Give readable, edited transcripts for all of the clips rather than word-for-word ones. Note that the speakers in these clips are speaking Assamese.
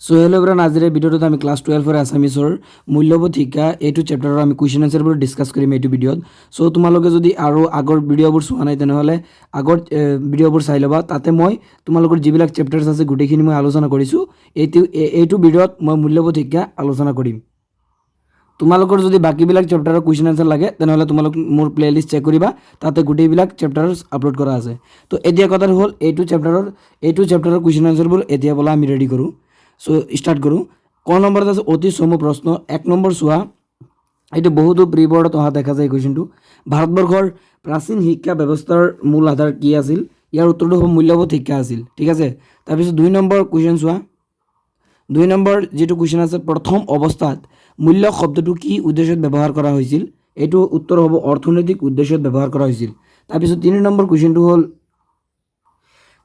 সো হেল্ল' এভৰিৱান, আজিৰ এই ভিডিঅ'টোত আমি ক্লাছ 12 আছামিছৰ মূল্যবোধ শিক্ষা এইটো চেপ্টাৰৰ আমি কুৱেশ্যন আনচাৰবোৰ ডিছকাছ কৰিম এইটো ভিডিঅ'ত। চ' তোমালোকে যদি আৰু আগৰ ভিডিঅ'বোৰ চোৱা নাই তেনেহ'লে আগৰ ভিডিঅ'বোৰ চাই ল'বা। তাতে মই তোমালোকৰ যিবিলাক চেপ্টাৰ্ছ আছে গোটেইখিনি মই আলোচনা কৰিছোঁ। এইটো ভিডিঅ'ত মই মূল্যবোধ শিক্ষা আলোচনা কৰিম। তোমালোকৰ যদি বাকীবিলাক চেপ্টাৰৰ কুৱেশ্যন আনচাৰ লাগে তেনেহ'লে তোমালোক মোৰ প্লেলিষ্ট চেক কৰিবা, তাতে গোটেইবিলাক চেপ্টাৰ্ছ আপলোড কৰা আছে। তো এতিয়া কথা হ'ল এইটো চেপ্টাৰৰ কুৱেশ্যন আনচাৰবোৰ এতিয়া বলা আমি ৰেডি কৰোঁ। সো স্টাৰ্ট কৰো। ক নম্বৰত আছে অতি চমু প্ৰশ্ন। 1 নম্বৰ চোৱা, এইটো বহুতো প্ৰি বৰ্ডত অহা দেখা যায় কুৱেশ্যনটো। ভাৰতবৰ্ষৰ প্ৰাচীন শিক্ষা ব্যৱস্থাৰ মূল আধাৰ কি আছিল? ইয়াৰ উত্তৰটো হ'ব মূল্যবোধ শিক্ষা আছিল। ঠিক আছে। তাৰপিছত 2 নম্বৰ কুৱেশ্যন চোৱা। 2 নম্বৰ যেটো কুৱেশ্যন আছে, প্ৰথম অৱস্থাত মূল্য শব্দটো কি উদ্দেশ্যত ব্যৱহাৰ কৰা হৈছিল? এইটো উত্তৰ হ'ব অৰ্থনৈতিক উদ্দেশ্যত ব্যৱহাৰ কৰা হৈছিল। তাৰপিছত 3 নম্বৰ কুৱেশ্যনটো হ'ল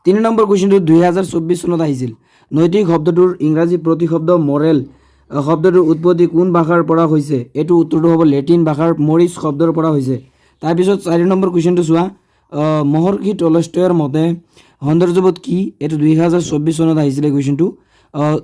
3 নম্বৰ কুৱেশ্যনটো 2024 চনত আহিছিল। নৈতিক শব্দটোৰ ইংৰাজী প্ৰতিশব্দ মৰেল শব্দটোৰ উৎপত্তি কোন ভাষাৰ পৰা হৈছে? এইটো উত্তৰটো হ'ব লেটিন ভাষাৰ মৰিচ শব্দৰ পৰা হৈছে। তাৰপিছত 4 নম্বৰ কুৱেশ্যনটো চোৱা, মহৰ্ষি টলষ্টয়ৰ মতে সৌন্দৰ্যবোধ কি? এইটো 2024 চনত আহিছিলে কুৱেশ্যনটো।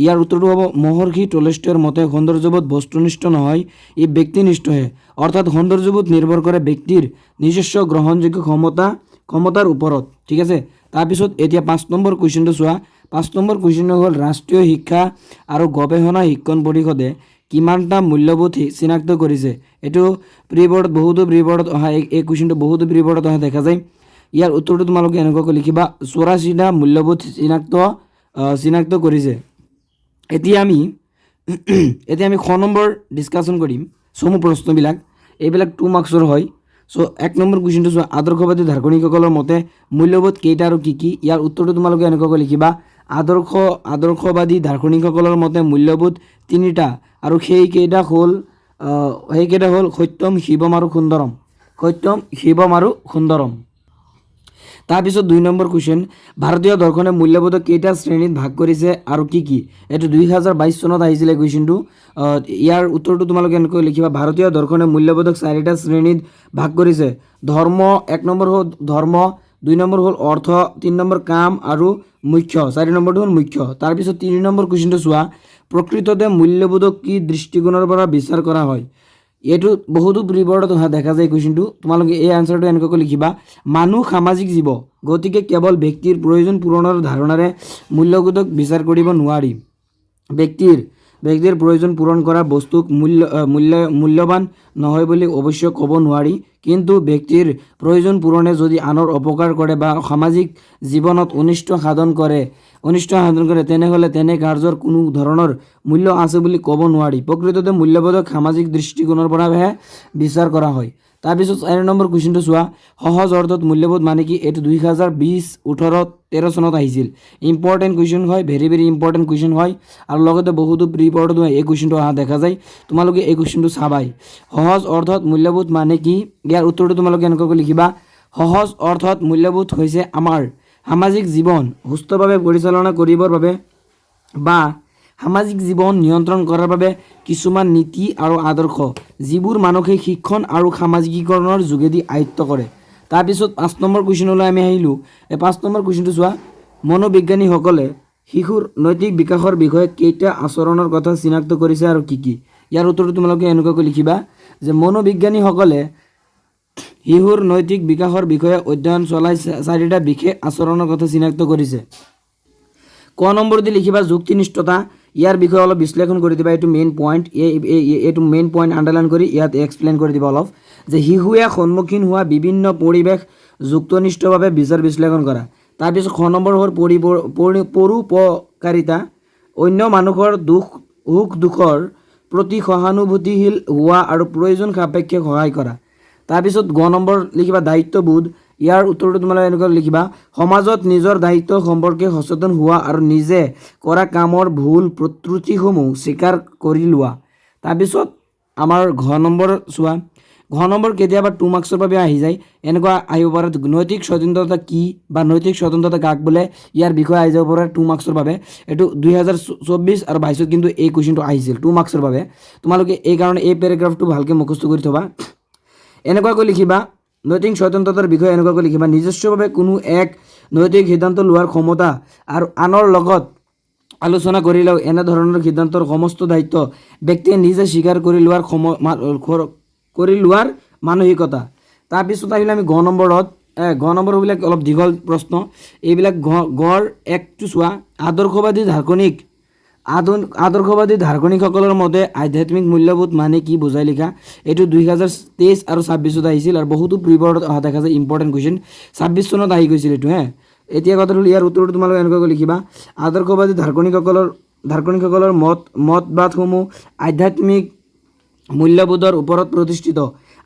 ইয়াৰ উত্তৰটো হ'ব মহৰ্ষি টলষ্টয়ৰ মতে সৌন্দৰ্যবোধ বস্তুনিষ্ঠ নহয়, ই ব্যক্তিনিষ্ঠহে। অৰ্থাৎ সৌন্দৰ্যবোধ নিৰ্ভৰ কৰে ব্যক্তিৰ নিজস্ব গ্ৰহণযোগ্য ক্ষমতাৰ ওপৰত। ঠিক আছে। তাৰপিছত এতিয়া 5 নম্বৰ কুৱেশ্যনটো চোৱা। 5 নম্বৰ কুৱেশ্যনটো হ'ল ৰাষ্ট্ৰীয় শিক্ষা আৰু গৱেষণা শিক্ষণ পৰিষদে কিমানটা মূল্যবোধ চিনাক্ত কৰিছে? এইটো বহুতো প্ৰি বৰ্ডত অহা এই কুৱেশ্যনটো বহুতো প্ৰি বৰ্ডত অহা দেখা যায়। ইয়াৰ উত্তৰটো তোমালোকে এনেকুৱাকৈ লিখিবা, 84টা মূল্যবোধ চিনাক্ত কৰিছে। এতিয়া আমি খ নম্বৰ ডিছকাশ্যন কৰিম চমু প্ৰশ্নবিলাক। এইবিলাক 2 মাৰ্কছৰ হয়। সো 1 নম্বৰ কুৱেশ্যনটো চোৱা, আদৰ্শবাদী দাৰ্শনিকসকলৰ মতে মূল্যবোধ কেইটা আৰু কি কি? ইয়াৰ উত্তৰটো তোমালোকে এনেকুৱাকৈ লিখিবা, আদৰ্শবাদী দাৰ্শনিকসকলৰ মতে মূল্যবোধ 3টা আৰু সেইকেইটা হ'ল সত্যম, শিৱম আৰু সুন্দৰম। সত্যম, শিৱম আৰু সুন্দৰম। তাৰপিছত 2 নম্বৰ কুৱেশ্যন, ভাৰতীয় দৰ্শনে মূল্যবোধক কেইটা শ্ৰেণীত ভাগ কৰিছে আৰু কি কি? এইটো 2022 চনত আহিছিলে কুৱেশ্যনটো। ইয়াৰ উত্তৰটো তোমালোকে এনেকৈ লিখিবা, ভাৰতীয় দৰ্শনে মূল্যবোধক 4টা শ্ৰেণীত ভাগ কৰিছে। ধৰ্ম, 1 নম্বৰ হ'ল ধৰ্ম, 2 নম্বৰ হ'ল অৰ্থ, 3 নম্বৰ কাম আৰু মুখ্য, 4 নম্বৰটো হ'ল মুখ্য। তাৰপিছত 3 নম্বৰ কুৱেশ্যনটো চোৱা, প্ৰকৃততে মূল্যবোধক কি দৃষ্টিকোণৰ পৰা বিচাৰ কৰা হয়? এইটো বহুতো প্ৰি বৰ্ডত অহা দেখা যায় কুৱেশ্যনটো। তোমালোকে এই আনচাৰটো এনেকুৱাকৈ লিখিবা, মানুহ সামাজিক জীৱ, গতিকে কেৱল ব্যক্তিৰ প্ৰয়োজন পূৰণৰ ধাৰণাৰে মূল্যবোধক বিচাৰ কৰিব নোৱাৰি। ব্যক্তিৰ প্ৰয়োজন পূৰণ কৰা বস্তুক মূল্যৱান নহয় বুলি অৱশ্য ক'ব নোৱাৰি, কিন্তু ব্যক্তিৰ প্ৰয়োজন পূৰণে যদি আনৰ অপকাৰ কৰে বা সামাজিক জীৱনত অনিষ্ট সাধন কৰে তেনেহ'লে তেনে কাৰ্যৰ কোনো ধৰণৰ মূল্য আছে বুলি ক'ব নোৱাৰি। প্ৰকৃততে মূল্যবোধক সামাজিক দৃষ্টিকোণৰ পৰাহে বিচাৰ কৰা হয়। তাৰপিছত 4 নম্বৰ কুৱেশ্যনটো চোৱা, সহজ অৰ্থত মূল্যবোধ মানে কি? এইটো 2020-13 চনত আহিছিল। ইম্পৰ্টেণ্ট কুৱেশ্যন হয়, ভেৰি ইম্পৰ্টেণ্ট কুৱেশ্যন হয়, আৰু লগতে বহুতো প্ৰি বৰ্ডত এই কুৱেশ্যনটো অহা দেখা যায়। তোমালোকে এই কুৱেশ্যনটো চাবাই। সহজ অৰ্থত মূল্যবোধ মানে কি? ইয়াৰ উত্তৰটো তোমালোকে এনেকুৱাকৈ লিখিবা, সহজ অৰ্থত মূল্যবোধ হৈছে আমাৰ সামাজিক জীৱন সুস্থভাৱে পৰিচালনা কৰিবৰ বাবে বা সামাজিক জীৱন নিয়ন্ত্ৰণ কৰাৰ বাবে কিছুমান নীতি আৰু আদৰ্শ, যিবোৰ মানুহে শিক্ষণ আৰু সামাজিকীকৰণৰ যোগেদি আয়ত্ত কৰে। তাৰপিছত 5 নম্বৰ কুৱেশ্যনলৈ আমি আহিলোঁ। এই 5 নম্বৰ কুৱেশ্যনটো চোৱা, মনোবিজ্ঞানীসকলে শিশুৰ নৈতিক বিকাশৰ বিষয়ে কেইটা আচৰণৰ কথা চিনাক্ত কৰিছে আৰু কি কি? ইয়াৰ উত্তৰটো তোমালোকে এনেকুৱাকৈ লিখিবা যে মনোবিজ্ঞানীসকলে শিশুৰ নৈতিক বিকাশৰ বিষয়ে অধ্যয়ন চলাই 4টা বিশেষ আচৰণৰ কথা চিনাক্ত কৰিছে। ক নম্বৰ দি লিখিবা যুক্তিনিষ্ঠতা। ইয়াৰ বিষয়ে অলপ বিশ্লেষণ কৰি দিবা। এইটো মেইন পইণ্ট, এইটো মেইন পইণ্ট আণ্ডাৰলাইন কৰি ইয়াত এক্সপ্লেইন কৰি দিবা অলপ, যে শিশুৱে সন্মুখীন হোৱা বিভিন্ন পৰিৱেশ যুক্তিনিষ্ঠভাৱে বিচাৰ বিশ্লেষণ কৰা। তাৰপিছত খ নম্বৰ হ'ল পৰোপকাৰিতা, অন্য মানুহৰ সুখ দুখৰ প্ৰতি সহানুভূতিশীল হোৱা আৰু প্ৰয়োজন সাপেক্ষে সহায় কৰা। তাৰপিছত গ নম্বৰ লিখিবা দায়িত্ববোধ। ইয়াৰ উত্তৰটো তোমালোকে এনেকৈ লিখিবা, সমাজত নিজৰ দায়িত্ব সম্পৰ্কে সচেতন হোৱা আৰু নিজে কৰা কামৰ ভুল ত্ৰুটিসমূহ স্বীকাৰ কৰি লোৱা। তাৰপিছত আমাৰ ঘ নম্বৰ চোৱা, ঘ নম্বৰ কেতিয়াবা 2 মাৰ্কছৰ বাবে আহি যায়। এনেকুৱা আহিব পাৰে, নৈতিক স্বতন্ত্ৰতা কি বা নৈতিক স্বতন্ত্ৰতা কাক বোলে? ইয়াৰ বিষয়ে আহি যাব পাৰে 2 মাৰ্কছৰ বাবে। এইটো 2024 আৰু 22 কিন্তু এই কুৱেশ্যনটো আহিছিল 2 মাৰ্কছৰ বাবে। তোমালোকে এইকাৰণে এই পেৰাগ্ৰাফটো ভালকৈ মুখস্থ কৰি থবা। এনেকুৱাকৈ লিখিবা, নৈতিক স্বতন্ত্ৰতাৰ বিষয়ে এনেকুৱাকৈ লিখিবা, নিজস্বভাৱে কোনো এক নৈতিক সিদ্ধান্ত লোৱাৰ ক্ষমতা আৰু আনৰ লগত আলোচনা কৰিলেও এনেধৰণৰ সিদ্ধান্তৰ সমস্ত দায়িত্ব ব্যক্তিয়ে নিজে স্বীকাৰ কৰি লোৱাৰ মানসিকতা। তাৰপিছত আহিলে আমি গ নম্বৰবিলাক অলপ দীঘল প্ৰশ্ন, এইবিলাক গড় একটো চোৱা। আদৰ্শবাদী দাৰ্শনিকসকলৰ মতে আধ্যাত্মিক মূল্যবোধ মানে কি বুজাই লিখা। এইটো 2023 আৰু 2026 আহিছিল আৰু বহুতো প্ৰিবৰ্ডত অহা দেখা যায়। ইম্পৰ্টেণ্ট কুৱেশ্যন 26 চনত আহি গৈছিল এইটো। এতিয়া কথা হ'ল ইয়াৰ উত্তৰটো তোমালোকে এনেকুৱাকৈ লিখিবা। আদৰ্শবাদী দাৰ্শনিকসকলৰ মতবাদসমূহ আধ্যাত্মিক মূল্যবোধৰ ওপৰত প্ৰতিষ্ঠিত।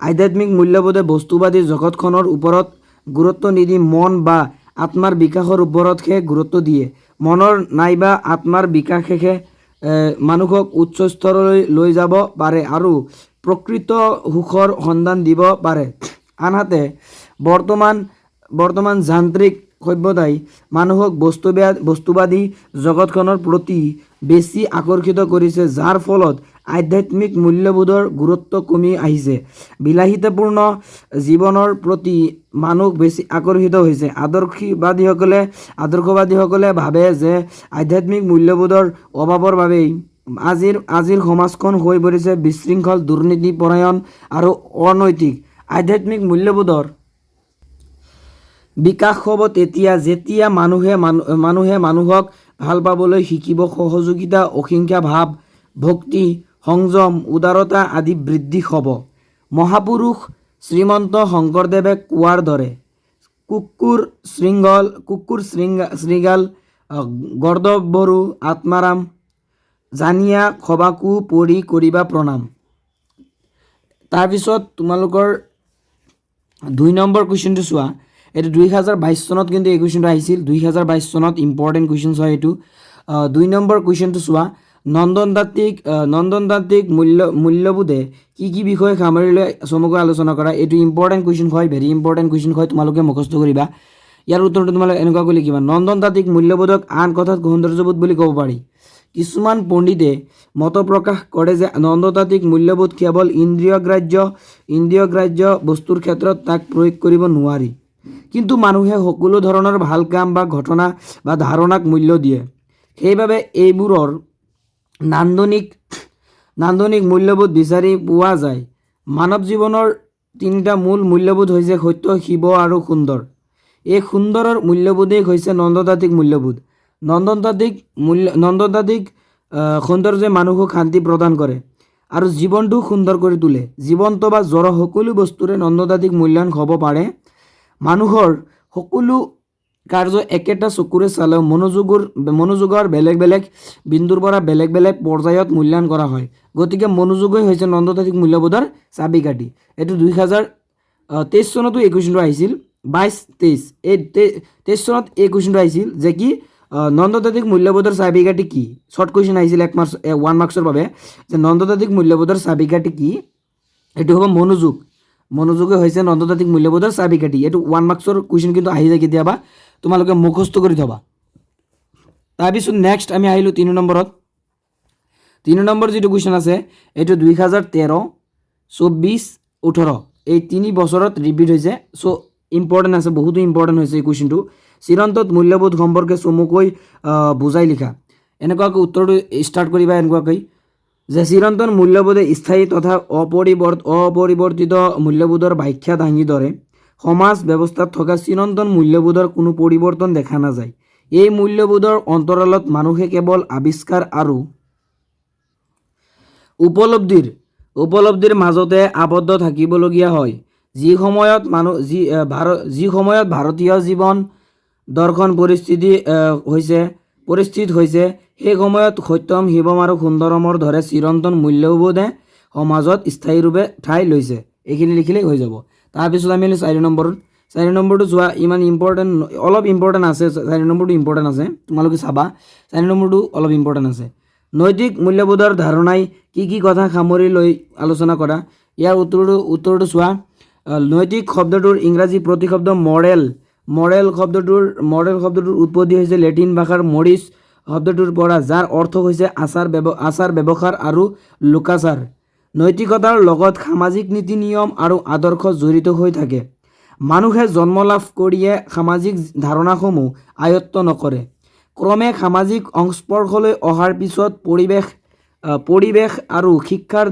আধ্যাত্মিক মূল্যবোধে বস্তুবাদী জগতখনৰ ওপৰত গুৰুত্ব নিদি মন বা আত্মাৰ বিকাশৰ ওপৰতহে গুৰুত্ব দিয়ে। মনৰ নাইবা আত্মাৰ বিকাশেহে মানুহক উচ্চ স্তৰলৈ লৈ যাব পাৰে আৰু প্ৰকৃত সুখৰ সন্ধান দিব পাৰে। আনহাতে বৰ্তমান যান্ত্ৰিক সভ্যতাই মানুহক বস্তুবাদী জগতখনৰ প্ৰতি বেছি আকৰ্ষিত কৰিছে, যাৰ ফলত আধ্যাত্মিক মূল্যবোধৰ গুৰুত্ব কমি আহিছে। বিলাসিতাপূৰ্ণ জীৱনৰ প্ৰতি মানুহ বেছি আকৰ্ষিত হৈছে। আদৰ্শবাদীসকলে ভাবে যে আধ্যাত্মিক মূল্যবোধৰ অভাৱৰ বাবেই আজিৰ সমাজখন হৈ পৰিছে বিশৃংখল, দুৰ্নীতিপৰায়ণ আৰু অনৈতিক। আধ্যাত্মিক মূল্যবোধৰ বিকাশ হ'ব যেতিয়া মানুহে মানুহক ভাল পাবলৈ শিকিব, সহযোগিতা, অহিংসা ভাৱ, ভক্তি, সংযম, উদাৰতা আদি বৃদ্ধি হ'ব। মহাপুৰুষ শ্ৰীমন্ত শংকৰদেৱে কোৱাৰ দৰে কুকুৰ শৃগাল গৰ্দৱ বড়ো আত্মাৰাম জানিয়া খবাকো পৰি কৰিবা প্ৰণাম। তাৰপিছত তোমালোকৰ 2 নম্বৰ কুৱেশ্যনটো চোৱা। এইটো 2022 চনত কিন্তু এই কুৱেশ্যনটো আহিছিল। 2022 চনত ইম্পৰ্টেণ্ট কুৱেশ্যন হয় এইটো। 2 নম্বৰ কুৱেশ্যনটো চোৱা। নন্দনতান্ত্ৰিক মূল্যবোধে কি বিষয়ে সামৰি লৈ চমুকৈ আলোচনা কৰা। এইটো ইম্পৰ্টেণ্ট কুৱেশ্যন হয়, ভেৰি ইম্পৰ্টেণ্ট কুৱেশ্যন হয়, তোমালোকে মুখস্থ কৰিবা। ইয়াৰ উত্তৰটো তোমালোকে এনেকুৱাকৈ লিখিবা। নন্দনতান্ত্ৰিক মূল্যবোধক আন কথাত সৌন্দৰ্যবোধ বুলি ক'ব পাৰি। কিছুমান পণ্ডিতে মত প্ৰকাশ কৰে যে নন্দনতান্ত্ৰিক মূল্যবোধ কেৱল ইন্দ্ৰিয়গ্ৰাহ্য বস্তুৰ ক্ষেত্ৰত তাক প্ৰয়োগ কৰিব নোৱাৰি, কিন্তু মানুহে সকলো ধৰণৰ ভাল কাম বা ঘটনা বা ধাৰণাক মূল্য দিয়ে। সেইবাবে এইবোৰৰ নান্দনিক মূল্যবোধ বিচাৰি পোৱা যায়। মানৱ জীৱনৰ 3টা মূল মূল্যবোধ হৈছে সত্য, শিৱ আৰু সুন্দৰ। এই সুন্দৰৰ মূল্যবোধেই হৈছে নন্দনতান্ত্ৰিক মূল্যবোধ। নন্দনতান্ত্ৰিক সৌন্দৰ্যই মানুহক শান্তি প্ৰদান কৰে আৰু জীৱনটো সুন্দৰ কৰি তোলে। জীৱন্ত বা জড় সকলো বস্তুৰে নন্দনতান্ত্ৰিক মূল্যায়ন হ'ব পাৰে। মানুহৰ সকলো কাৰ্য একেটা চকুৰে চালেও মনোযোগৰ বেলেগ বেলেগ বিন্দুৰ পৰা বেলেগ বেলেগ পৰ্যায়ত মূল্যায়ন কৰা হয়। গতিকে মনোযোগই হৈছে নন্দনতান্ত্ৰিক মূল্যবোধৰ চাবিকাঠি। এইটো 2023 চনতো এই কুৱেশ্যনটো আহিছিল। 23 চনত এই কুৱেশ্যনটো আহিছিল যে কি নন্দনতান্ত্ৰিক মূল্যবোধৰ চাবিকাঠি কি। শ্বৰ্ট কুৱেশ্যন আহিছিল 1 মাৰ্কছৰ বাবে যে নন্দনতান্ত্ৰিক মূল্যবোধৰ চাবিকাঠি কি। এইটো হ'ব মনোযোগেই হৈছে নন্দনতান্ত্ৰিক মূল্যবোধৰ চাবিকাঠি। এইটো 1 মাৰ্কছৰ কুৱেশ্যন কিন্তু আহি যায় কেতিয়াবা, তোমালোকে মুখস্থ কৰি থবা। তাৰপিছত নেক্সট আমি আহিলোঁ 3 নম্বৰত। 3 নম্বৰ যিটো কুৱেশ্যন আছে এইটো 2013, 24, 18 এই 3 বছৰত ৰিপিট হৈছে। চ' ইম্পৰ্টেণ্ট আছে, বহুতো ইম্পৰ্টেণ্ট হৈছে এই কুৱেশ্যনটো। চিৰন্তন মূল্যবোধ সম্পৰ্কে চমুকৈ বুজাই লিখা। এনেকুৱাকৈ উত্তৰটো ষ্টাৰ্ট কৰিবা এনেকুৱাকৈ যে চিৰন্তন মূল্যবোধে স্থায়ী তথা অপৰিৱৰ্তিত মূল্যবোধৰ ব্যাখ্যা দাঙি ধৰে। সমাজ ব্যৱস্থাত থকা চিৰন্তন মূল্যবোধৰ কোনো পৰিৱৰ্তন দেখা নাযায়। এই মূল্যবোধৰ অন্তৰালত মানুহে কেৱল আৱিষ্কাৰ আৰু উপলব্ধিৰ মাজতে আবদ্ধ থাকিবলগীয়া হয়। যি সময়ত ভাৰতীয় জীৱন দৰ্শন পৰিস্থিত হৈছে সেই সময়ত সত্যম, শিৱম আৰু সুন্দৰমৰ দৰে চিৰন্তন মূল্যবোধে সমাজত স্থায়ীৰূপে ঠাই লৈছে। এইখিনি লিখিলেই হৈ যাব। তাৰপিছত আমি 4 নম্বৰটো চোৱা। ইমান ইম্পৰ্টেণ্ট, অলপ ইম্পৰ্টেণ্ট আছে। 4 নম্বৰটো ইম্পৰ্টেণ্ট আছে, তোমালোকে চাবা। 4 নম্বৰটো অলপ ইম্পৰ্টেণ্ট আছে। নৈতিক মূল্যবোধৰ ধাৰণাই কি কথা সামৰি লৈ আলোচনা কৰা। ইয়াৰ উত্তৰটো চোৱা। নৈতিক শব্দটোৰ ইংৰাজী প্ৰতিশব্দ মৰেল শব্দটোৰ উৎপত্তি হৈছে লেটিন ভাষাৰ মৰিছ শব্দটোৰ পৰা, যাৰ অৰ্থ হৈছে আচাৰ ব্যৱহাৰ আৰু লোকাচাৰ। নৈতিকতাৰ লগত সামাজিক নীতি নিয়ম আৰু আদৰ্শ জড়িত হৈ থাকে। মানুহে জন্ম লাভ কৰিয়ে সামাজিক ধাৰণাসমূহ আয়ত্ত নকৰে। ক্ৰমে সামাজিক সংস্পৰ্শলৈ অহাৰ পিছত পৰিৱেশ আৰু শিক্ষাৰ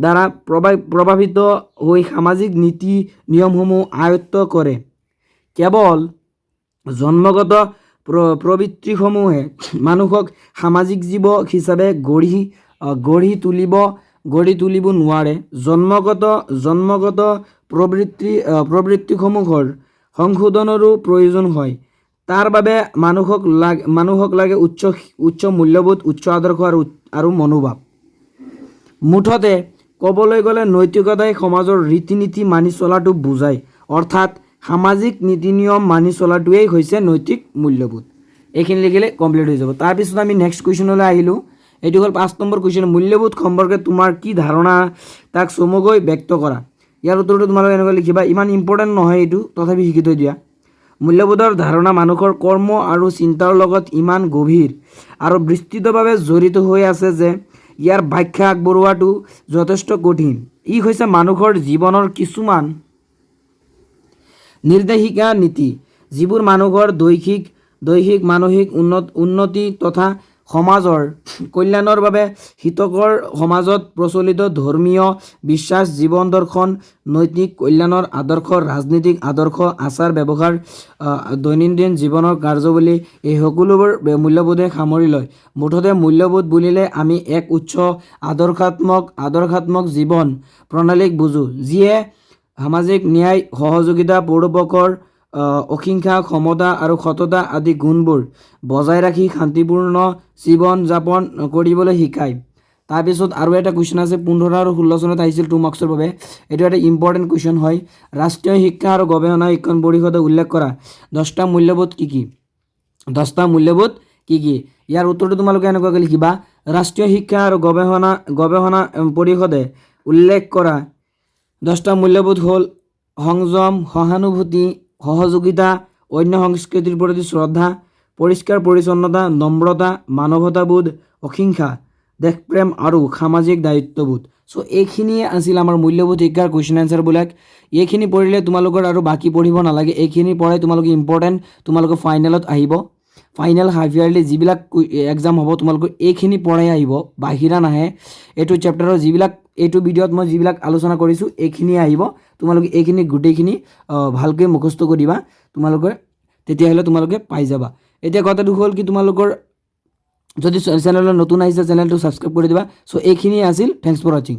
দ্বাৰা প্ৰভাৱিত হৈ সামাজিক নীতি নিয়মসমূহ আয়ত্ত কৰে। কেৱল জন্মগত প্ৰবৃত্তিসমূহে মানুহক সামাজিক জীৱ হিচাপে গঢ়ি তুলিব নোৱাৰে। জন্মগত প্ৰবৃত্তিসমূহৰ সংশোধনৰো প্ৰয়োজন হয়। তাৰ বাবে মানুহক লাগে উচ্চ মূল্যবোধ, উচ্চ আদৰ্শ আৰু মনোভাৱ। মুঠতে ক'বলৈ গ'লে নৈতিকতাই সমাজৰ ৰীতি নীতি মানি চলাটো বুজায়, অৰ্থাৎ সামাজিক নীতি নিয়ম মানি চলাটোৱেই হৈছে নৈতিক মূল্যবোধ। এইখিনি লিখিলে কমপ্লিট হৈ যাব। তাৰপিছত আমি নেক্সট কুৱেশ্যনলৈ আহিলোঁ। এইটো হ'ল 5 নম্বৰ কুৱেশ্যন, মূল্যবোধ সম্পৰ্কে তোমাৰ কি ধাৰণা তাক চমুকৈ ব্যক্ত কৰা। ইয়াৰ উত্তৰটো তোমালোকে এনেকৈ লিখিবা, ইমান ইম্পৰ্টেণ্ট নহয় এইটো, তথাপি শিকি থৈ দিয়া। মূল্যবোধৰ ধাৰণা মানুহৰ কৰ্ম আৰু চিন্তাৰ লগত ইমান গভীৰ আৰু বিস্তৃতভাৱে জড়িত হৈ আছে যে ইয়াৰ ব্যাখ্যা আগবঢ়োৱাটো যথেষ্ট কঠিন। ই হৈছে মানুহৰ জীৱনৰ কিছুমান নিৰ্দেশিকা নীতি, যিবোৰ মানুহৰ দৈহিক মানসিক উন্নতি তথা সমাজৰ কল্যাণৰ বাবে হিতকৰ। সমাজত প্ৰচলিত ধৰ্মীয় বিশ্বাস, জীৱন দৰ্শন, নৈতিক কল্যাণৰ আদৰ্শ, ৰাজনীতিক আদৰ্শ, আচাৰ ব্যৱহাৰ, দৈনন্দিন জীৱনৰ কাৰ্যাৱলী, এই সকলোবোৰ মূল্যবোধে সামৰি লয়। মুঠতে মূল্যবোধ বুলিলে আমি এক উচ্চ আদৰ্শাত্মক জীৱন প্ৰণালীক বুজোঁ, যিয়ে সামাজিক ন্যায়, সহযোগিতা, পৰোপকাৰ, অহিংসা, সমতা আৰু সততা আদি গুণবোৰ বজাই ৰাখি শান্তিপূৰ্ণ জীৱন যাপন কৰিবলৈ শিকায়। তাৰপিছত আৰু এটা কুৱেশ্যন আছে, 15 আৰু 16 চনত আহিছিল 2 মাৰ্কছৰ বাবে। এইটো এটা ইম্পৰ্টেণ্ট কুৱেশ্যন হয়। ৰাষ্ট্ৰীয় শিক্ষা আৰু গৱেষণা শিক্ষণ পৰিষদে উল্লেখ কৰা 10টা মূল্যবোধ কি কি? 10টা মূল্যবোধ কি কি? ইয়াৰ উত্তৰটো তোমালোকে এনেকুৱাকৈ লিখিবা, ৰাষ্ট্ৰীয় শিক্ষা আৰু গৱেষণা পৰিষদে উল্লেখ কৰা 10টা মূল্যবোধ হ'ল সংযম, সহানুভূতি, সহযোগিতা, অন্য সংস্কৃতিৰ প্ৰতি শ্ৰদ্ধা, পৰিষ্কাৰ পৰিচ্ছন্নতা, নম্ৰতা, মানৱতাবোধ, অহিংসা, দেশপ্ৰেম আৰু সামাজিক দায়িত্ববোধ। চ' এইখিনিয়ে আছিল আমাৰ মূল্যবোধ শিক্ষাৰ কুৱেশ্যন এনচাৰবিলাক। এইখিনি পঢ়িলে তোমালোকৰ আৰু বাকী পঢ়িব নালাগে। এইখিনি পঢ়াই তোমালোকে ইম্পৰ্টেণ্ট, তোমালোকৰ ফাইনেলত আহিব। ফাইনেল হাফ ইয়াৰলি যিবিলাক এক্সাম হ'ব তোমালোকৰ এইখিনি পঢ়াই আহিব, বাহিৰা নাহে। এইটো চেপ্টাৰৰ এইটো ভিডিঅ'ত মই যিবিলাক আলোচনা কৰিছোঁ এইখিনিয়ে আহিব। তোমালোকে এইখিনি গোটেইখিনি ভালকৈ মুখস্থ কৰিবা, তেতিয়াহ'লে তোমালোকে পাই যাবা। এতিয়া কথাটো হ'ল কি, তোমালোকৰ যদি চেনেললৈ নতুন আহিছে চেনেলটো ছাবস্ক্ৰাইব কৰি দিবা। চ' এইখিনিয়ে আছিল। থেংকছ ফৰ ৱাচিং।